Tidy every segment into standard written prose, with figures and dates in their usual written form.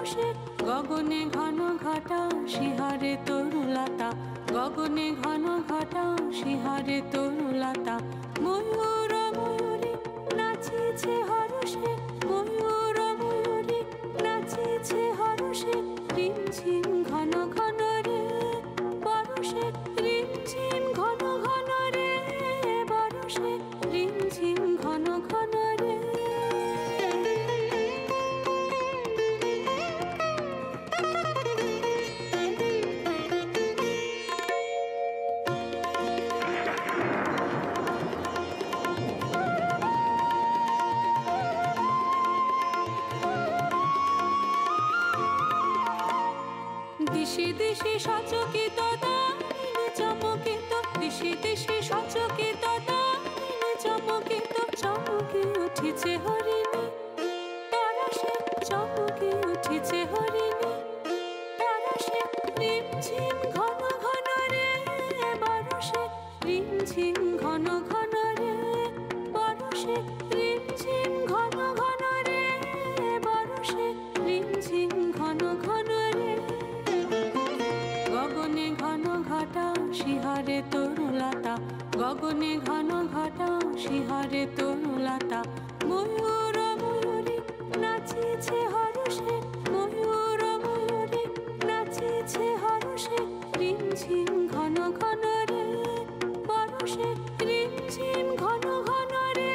পরশে গগনে ঘন ঘটা শিহারে তরুলতা, গগনে ঘন ঘটা শিহারে তরুলতা। ময়ূর ময়ূরী নাচিছে হরষে, ময়ূর ময়ূরী নাচিছে হরষে। রিমঝিম ঘন ঘন রে বরষে, রিমঝিম ঘন ঘন রে বরষে, রিমঝিম ঘন ঘন রে। দিশে দিশে সচকিত দামিনী চমকিত, দিশে দিশে সচকিত দামিনী চমকিত। চমকে উঠিছে হরিণী পরশে, চমকে উঠিছে হরিণী পরশে। রিমঝিম ঘন ঘন রে বরষে, রিমঝিম ঘন ঘন রে বরষে, রিমঝিম ঘন ঘন রে বরষে, রিমঝিম ঘন ঘন রে। গগনে ঘন ঘটা শিহারে তরুলতা, গগনে ঘন ঘটা শিহারে তরুলতা। ময়ূর ময়ূরী নাচিছে হরষে, ময়ূর ময়ূরী নাচিছে হরষে। রিমঝিম ঘন ঘন রে বরষে, রিমঝিম ঘন ঘন রে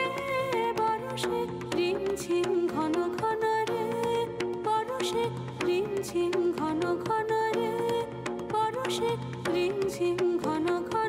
বরষে, রিমঝিম ঘন ঘন রে বরষে, রিমঝিম ঘন ঘন রে বরষে, রিমঝিম ঘন ঘন।